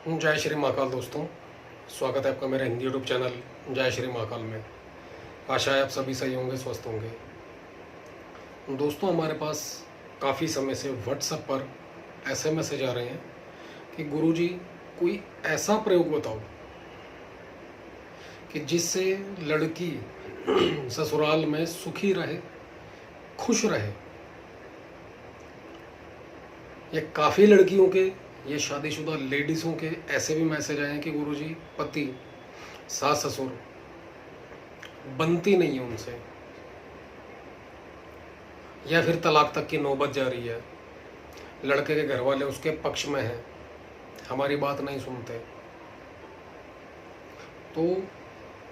जय श्री महाकाल दोस्तों, स्वागत है आपका मेरे हिंदी यूट्यूब चैनल जय श्री महाकाल में। आशा है आप सभी सही होंगे, स्वस्थ होंगे। दोस्तों, हमारे पास काफ़ी समय से व्हाट्सएप पर ऐसे मैसेज आ रहे हैं कि गुरुजी कोई ऐसा प्रयोग बताओ कि जिससे लड़की ससुराल में सुखी रहे, खुश रहे। ये काफ़ी लड़कियों के, ये शादीशुदा लेडीज़ों के ऐसे भी मैसेज आए हैं कि गुरुजी पति, सास ससुर बनती नहीं है उनसे, या फिर तलाक तक की नौबत जा रही है। लड़के के घर वाले उसके पक्ष में हैं, हमारी बात नहीं सुनते। तो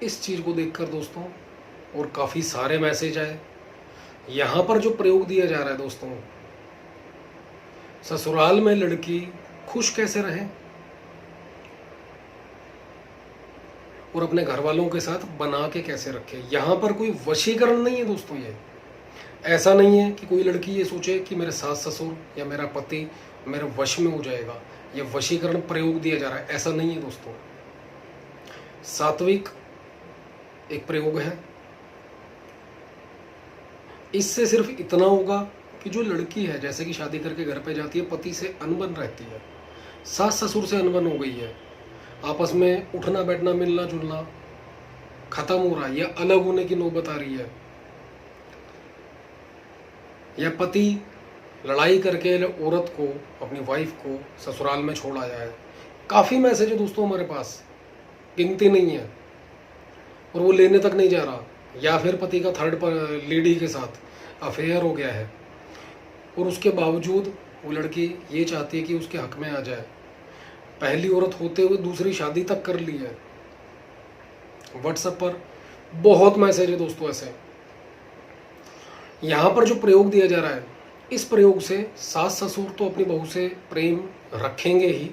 इस चीज़ को देखकर दोस्तों, और काफ़ी सारे मैसेज आए, यहाँ पर जो प्रयोग दिया जा रहा है दोस्तों, ससुराल में लड़की खुश कैसे रहे और अपने घर वालों के साथ बना के कैसे रखे। यहाँ पर कोई वशीकरण नहीं है दोस्तों। ये ऐसा नहीं है कि कोई लड़की ये सोचे कि मेरे सास ससुर या मेरा पति मेरे वश में हो जाएगा। ये वशीकरण प्रयोग दिया जा रहा है, ऐसा नहीं है दोस्तों। सात्विक एक प्रयोग है। इससे सिर्फ इतना होगा कि जो लड़की है, जैसे कि शादी करके घर पे जाती है, पति से अनबन रहती है, सास ससुर से अनबन हो गई है, आपस में उठना बैठना मिलना जुलना खत्म हो रहा है, या अलग होने की नौबत आ रही है, या पति लड़ाई करके औरत को, अपनी वाइफ को ससुराल में छोड़ आया है। काफ़ी मैसेज है दोस्तों हमारे पास, गिनती नहीं है, और वो लेने तक नहीं जा रहा। या फिर पति का थर्ड लेडी के साथ अफेयर हो गया है, और उसके बावजूद वो लड़की ये चाहती है कि उसके हक में आ जाए। पहली औरत होते हुए दूसरी शादी तक कर ली है। व्हाट्सएप पर बहुत मैसेज है दोस्तों ऐसे। यहाँ पर जो प्रयोग दिया जा रहा है, इस प्रयोग से सास ससुर तो अपनी बहू से प्रेम रखेंगे ही,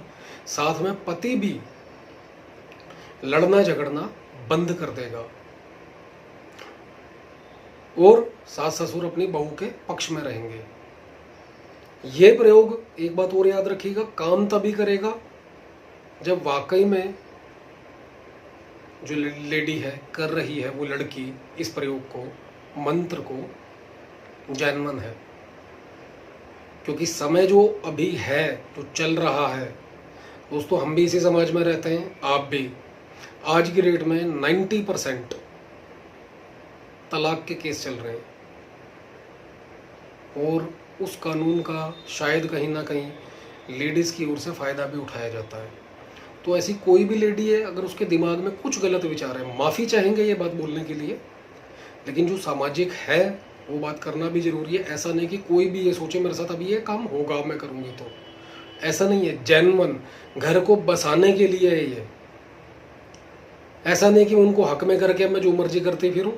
साथ में पति भी लड़ना झगड़ना बंद कर देगा, और सास ससुर अपनी बहू के पक्ष में रहेंगे। ये प्रयोग, एक बात और याद रखिएगा, काम तभी करेगा जब वाकई में जो लेडी है, कर रही है वो लड़की, इस प्रयोग को, मंत्र को जेन्युइन है। क्योंकि समय जो अभी है, जो चल रहा है दोस्तों, हम भी इसी समाज में रहते हैं, आप भी। आज की डेट में 90% तलाक के केस चल रहे हैं, और उस कानून का शायद कहीं ना कहीं लेडीज़ की ओर से फ़ायदा भी उठाया जाता है। तो ऐसी कोई भी लेडी है, अगर उसके दिमाग में कुछ गलत विचार है, माफ़ी चाहेंगे ये बात बोलने के लिए, लेकिन जो सामाजिक है वो बात करना भी ज़रूरी है। ऐसा नहीं कि कोई भी ये सोचे मेरे साथ अभी ये काम होगा, मैं करूँगी, तो ऐसा नहीं है। जेन्युइन घर को बसाने के लिए है ये। ऐसा नहीं कि उनको हक में करके मैं जो मर्जी करती फिरूँ,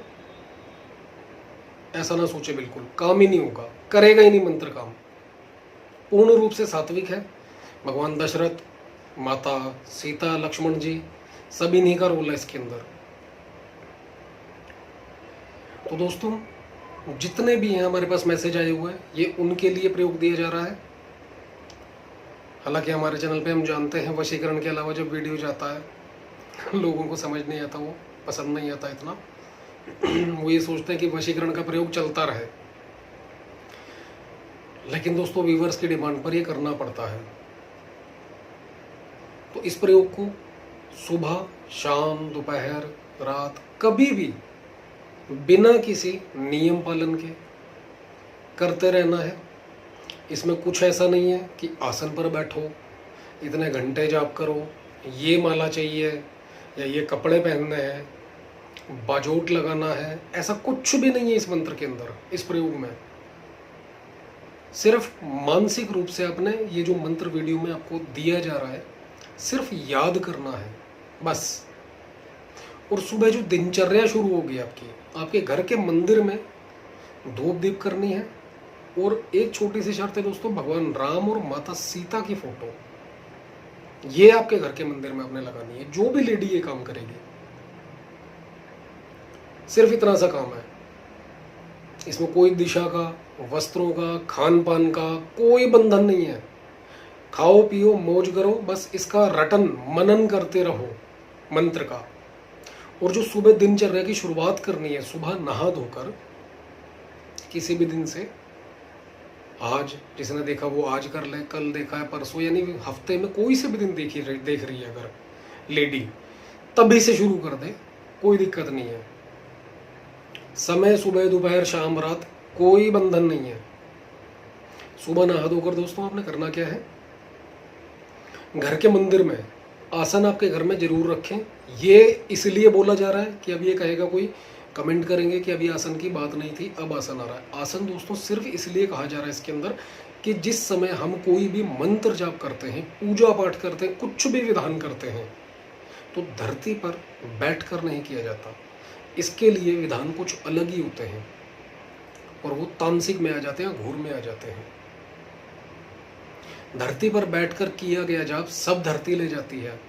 ऐसा ना सोचे, बिल्कुल काम ही नहीं होगा, करेगा ही नहीं मंत्र काम। पूर्ण रूप से सात्विक है। भगवान दशरथ, माता सीता, लक्ष्मण जी, सभी इन्हीं का रोल है इसके अंदर। तो दोस्तों, जितने भी हैं हमारे पास मैसेज आए हुए हैं, ये उनके लिए प्रयोग दिया जा रहा है। हालांकि हमारे चैनल पे हम जानते हैं, वशीकरण के अलावा जब वीडियो जाता है लोगों को समझ नहीं आता, वो पसंद नहीं आता इतना। वो ये सोचते हैं कि वशीकरण का प्रयोग चलता रहे, लेकिन दोस्तों व्यूवर्स की डिमांड पर ये करना पड़ता है। तो इस प्रयोग को सुबह, शाम, दोपहर, रात, कभी भी बिना किसी नियम पालन के करते रहना है। इसमें कुछ ऐसा नहीं है कि आसन पर बैठो, इतने घंटे जाप करो, ये माला चाहिए या ये कपड़े पहनने हैं, बाजोट लगाना है, ऐसा कुछ भी नहीं है इस मंत्र के अंदर, इस प्रयोग में। सिर्फ मानसिक रूप से आपने ये जो मंत्र वीडियो में आपको दिया जा रहा है, सिर्फ याद करना है बस। और सुबह जो दिनचर्या शुरू होगी आपकी, आपके घर के मंदिर में धूप दीप करनी है। और एक छोटी सी शर्त है दोस्तों, भगवान राम और माता सीता की फोटो ये आपके घर के मंदिर में आपने लगानी है। जो भी लेडी ये काम करेगी, सिर्फ इतना सा काम है। इसमें कोई दिशा का, वस्त्रों का, खान पान का कोई बंधन नहीं है। खाओ पियो मौज करो, बस इसका रटन मनन करते रहो मंत्र का। और जो सुबह दिनचर्या की शुरुआत करनी है, सुबह नहा धोकर किसी भी दिन से, आज जिसने देखा वो आज कर ले, कल देखा है परसों, यानी हफ्ते में कोई से भी दिन देख रही है अगर लेडी, तभी से शुरू कर दे, कोई दिक्कत नहीं है। समय सुबह दोपहर शाम रात कोई बंधन नहीं है। सुबह नहा धोकर दोस्तों आपने करना क्या है, घर के मंदिर में आसन आपके घर में जरूर रखें। ये इसलिए बोला जा रहा है कि अब ये कहेगा कोई, कमेंट करेंगे कि अभी आसन की बात नहीं थी अब आसन आ रहा है। आसन दोस्तों सिर्फ इसलिए कहा जा रहा है इसके अंदर कि जिस समय हम कोई भी मंत्र जाप करते हैं, पूजा पाठ करते हैं, कुछ भी विधान करते हैं, तो धरती पर बैठकर नहीं किया जाता। इसके लिए विधान कुछ अलग ही होते हैं और वो तामसिक में आ जाते हैं, घूर में आ जाते हैं। धरती पर बैठकर किया गया जाप सब धरती ले जाती है,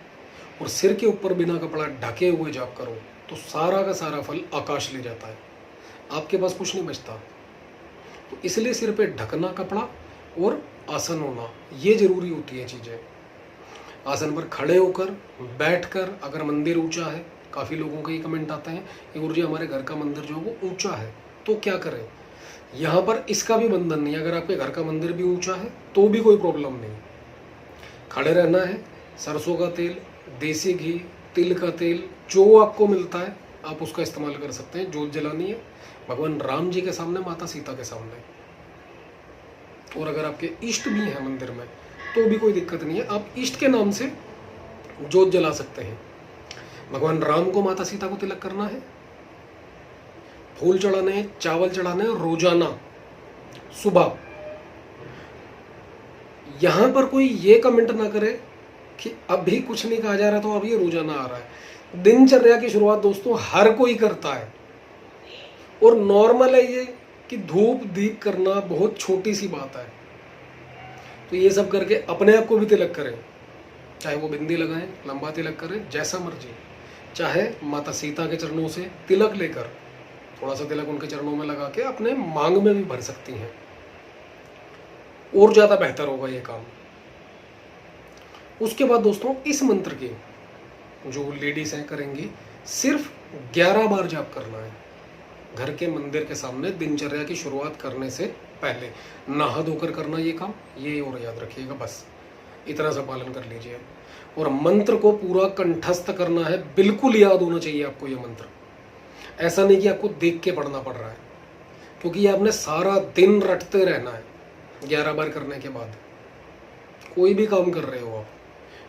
और सिर के ऊपर बिना कपड़ा ढके हुए जाप करो तो सारा का सारा फल आकाश ले जाता है, आपके पास कुछ नहीं बचता। तो इसलिए सिर पे ढकना कपड़ा और आसन होना ये जरूरी होती है चीज़ें। आसन पर खड़े होकर, बैठकर, अगर मंदिर ऊंचा है, काफ़ी लोगों के ये कमेंट आते हैं कि गुरुजी हमारे घर का मंदिर जो है वो ऊंचा है, तो क्या करें। यहाँ पर इसका भी बंधन नहीं है, अगर आपके घर का मंदिर भी ऊंचा है तो भी कोई प्रॉब्लम नहीं। खड़े रहना है, सरसों का तेल, देसी घी, तिल का तेल, जो आपको मिलता है आप उसका इस्तेमाल कर सकते हैं। जोत जलानी है भगवान राम जी के सामने, माता सीता के सामने, और अगर आपके इष्ट भी हैं मंदिर में तो भी कोई दिक्कत नहीं है, आप इष्ट के नाम से जोत जला सकते हैं। भगवान राम को, माता सीता को तिलक करना है, फूल चढ़ाने हैं, चावल चढ़ाने हैं रोजाना सुबह। यहां पर कोई ये कमेंट ना करे कि अभी कुछ नहीं कहा जा रहा तो अब ये रोजाना आ रहा है। दिनचर्या की शुरुआत दोस्तों हर कोई करता है, और नॉर्मल है ये कि धूप दीप करना बहुत छोटी सी बात है। तो ये सब करके अपने आप को भी तिलक करें, चाहे वो बिंदी लगाएं, लंबा तिलक करें, जैसा मर्जी। चाहे माता सीता के चरणों से तिलक लेकर थोड़ा सा तिलक उनके चरणों में लगा के अपने मांग में भी भर सकती हैं, और ज्यादा बेहतर होगा ये काम। उसके बाद दोस्तों इस मंत्र के जो लेडीज हैं करेंगी, सिर्फ 11 बार जाप करना है घर के मंदिर के सामने, दिनचर्या की शुरुआत करने से पहले नहा धोकर करना ये काम। ये और याद रखिएगा, बस इतना सा पालन कर लीजिए। और मंत्र को पूरा कंठस्थ करना है, बिल्कुल याद होना चाहिए आपको ये मंत्र। ऐसा नहीं कि आपको देख के पढ़ना पड़ रहा है, क्योंकि ये आपने सारा दिन रटते रहना है। 11 बार करने के बाद कोई भी काम कर रहे हो आप,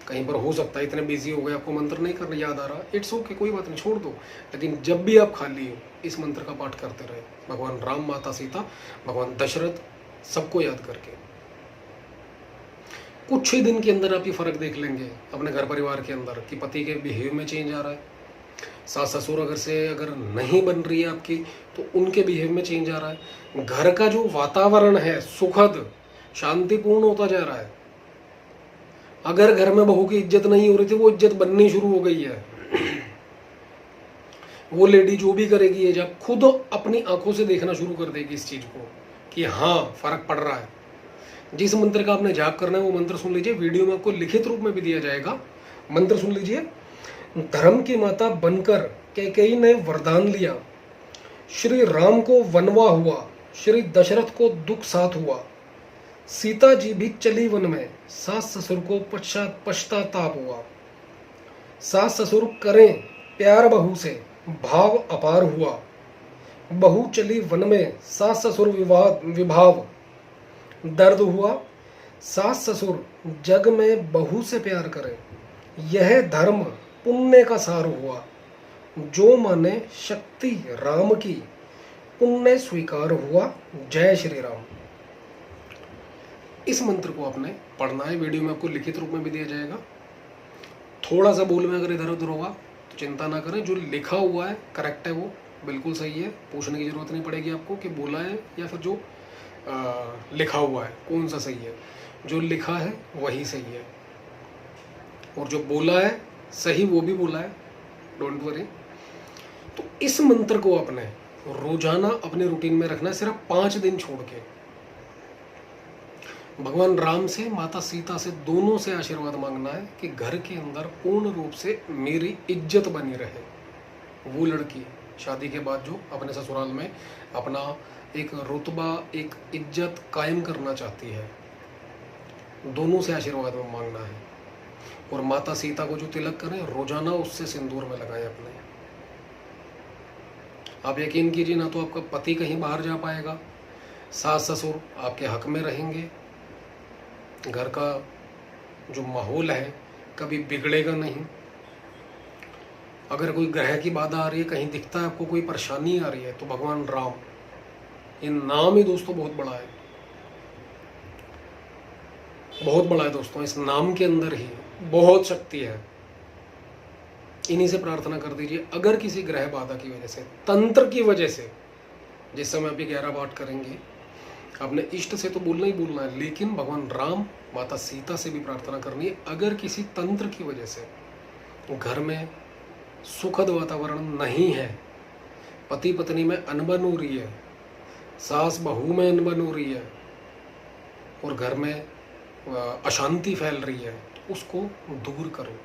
कहीं पर हो सकता है इतने बिजी हो गए आपको मंत्र नहीं करना याद आ रहा, इट्स ओके, कोई बात नहीं, छोड़ दो। लेकिन जब भी आप खाली हो इस मंत्र का पाठ करते रहे, भगवान राम, माता सीता, भगवान दशरथ, सबको याद करके। कुछ ही दिन के अंदर आप ये फर्क देख लेंगे अपने घर परिवार के अंदर कि पति के बिहेव में चेंज आ रहा है। सास ससुर अगर नहीं बन रही है आपकी तो उनके बिहेव में चेंज आ रहा है। घर का जो वातावरण है सुखद शांतिपूर्ण होता जा रहा है। अगर घर में बहू की इज्जत नहीं हो रही थी, वो इज्जत बननी शुरू हो गई है। वो लेडी जो भी करेगी ये जब खुद अपनी आंखों से देखना शुरू कर देगी इस चीज को कि हाँ फर्क पड़ रहा है। जिस मंत्र का आपने जाप करना है वो मंत्र सुन लीजिए, वीडियो में आपको लिखित रूप में भी दिया जाएगा। मंत्र सुन लीजिए। धर्म की माता बनकर कैकेयी ने वरदान लिया, श्री राम को वनवा हुआ, श्री दशरथ को दुख साथ हुआ, सीता जी भी चली वन में, सास ससुर को पश्चाताप हुआ, सास ससुर करें प्यार बहू से, भाव अपार हुआ, बहू चली वन में, सास ससुर विभाव दर्द हुआ, सास ससुर जग में बहू से प्यार करें, यह धर्म पुण्य का सार हुआ, जो माने शक्ति राम की, पुण्य स्वीकार हुआ, जय श्री राम। इस मंत्र को आपने पढ़ना है, वीडियो में आपको लिखित रूप में भी दिया जाएगा। थोड़ा सा बोल में अगर इधर उधर होगा तो चिंता ना करें, जो लिखा हुआ है करेक्ट है, वो बिल्कुल सही है, पूछने की जरूरत नहीं पड़ेगी आपको कि बोला है या फिर जो लिखा हुआ है कौन सा सही है। जो लिखा है वही सही है, और जो बोला है सही वो भी बोला है, डोंट वरी। तो इस मंत्र को आपने रोजाना अपने रूटीन में रखना है, सिर्फ 5 दिन छोड़ के। भगवान राम से, माता सीता से, दोनों से आशीर्वाद मांगना है कि घर के अंदर पूर्ण रूप से मेरी इज्जत बनी रहे। वो लड़की शादी के बाद जो अपने ससुराल में अपना एक रुतबा, एक इज्जत कायम करना चाहती है, दोनों से आशीर्वाद में मांगना है। और माता सीता को जो तिलक करें, रोजाना उससे सिंदूर में लगाएं अपने। आप यकीन कीजिए, ना तो आपका पति कहीं बाहर जा पाएगा, सास ससुर आपके हक में रहेंगे, घर का जो माहौल है कभी बिगड़ेगा नहीं। अगर कोई ग्रह की बाधा आ रही है, कहीं दिखता है आपको कोई परेशानी आ रही है, तो भगवान राम, ये नाम ही दोस्तों बहुत बड़ा है, बहुत बड़ा है दोस्तों। इस नाम के अंदर ही बहुत शक्ति है। इन्हीं से प्रार्थना कर दीजिए। अगर किसी ग्रह बाधा की वजह से, तंत्र की वजह से, जिस समय अभी 11 पाठ करेंगे, अपने इष्ट से तो बोलना ही बोलना है, लेकिन भगवान राम, माता सीता से भी प्रार्थना करनी है। अगर किसी तंत्र की वजह से घर में सुखद वातावरण नहीं है, पति पत्नी में अनबन हो रही है, सास बहू में अनबन हो रही है, और घर में अशांति फैल रही है, उसको दूर करो।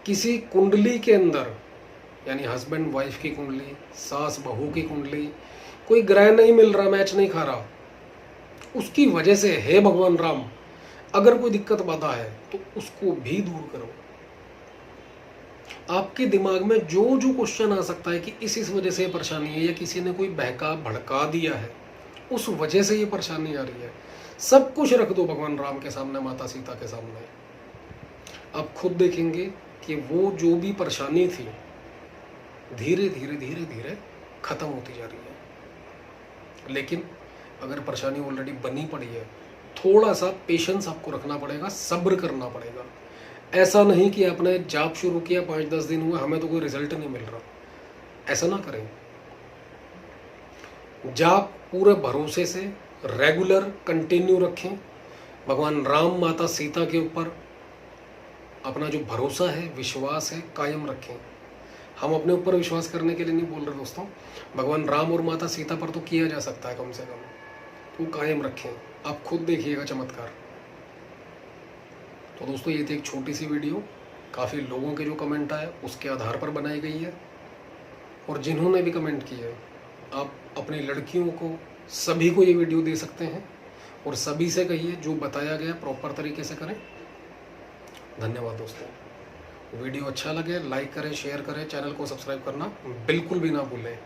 किसी कुंडली के अंदर, यानी हस्बैंड वाइफ की कुंडली, सास बहू की कुंडली, कोई ग्रह नहीं मिल रहा, मैच नहीं खा रहा, उसकी वजह से हे भगवान राम अगर कोई दिक्कत बाधा है तो उसको भी दूर करो। आपके दिमाग में जो जो क्वेश्चन आ सकता है कि इस वजह से परेशानी है, या किसी ने कोई बहका भड़का दिया है, उस वजह से ये परेशानी आ रही है, सब कुछ रख दो भगवान राम के सामने, माता सीता के सामने। आप खुद देखेंगे कि वो जो भी परेशानी थी धीरे धीरे धीरे धीरे खत्म होती जा रही है। लेकिन अगर परेशानी ऑलरेडी बनी पड़ी है, थोड़ा सा पेशेंस आपको रखना पड़ेगा, सब्र करना पड़ेगा। ऐसा नहीं कि आपने जाप शुरू किया, 5-10 दिन हुए, हमें तो कोई रिजल्ट नहीं मिल रहा, ऐसा ना करें। जाप पूरे भरोसे से रेगुलर कंटिन्यू रखें। भगवान राम, माता सीता के ऊपर अपना जो भरोसा है, विश्वास है, कायम रखें। हम अपने ऊपर विश्वास करने के लिए नहीं बोल रहे दोस्तों, भगवान राम और माता सीता पर तो किया जा सकता है कम से कम, तो कायम रखें। आप खुद देखिएगा चमत्कार। तो दोस्तों ये थी एक छोटी सी वीडियो, काफ़ी लोगों के जो कमेंट आए उसके आधार पर बनाई गई है। और जिन्होंने भी कमेंट किए, आप अपनी लड़कियों को, सभी को ये वीडियो दे सकते हैं, और सभी से कहिए जो बताया गया प्रॉपर तरीके से करें। धन्यवाद दोस्तों। वीडियो अच्छा लगे लाइक करें, शेयर करें, चैनल को सब्सक्राइब करना बिल्कुल भी ना भूलें।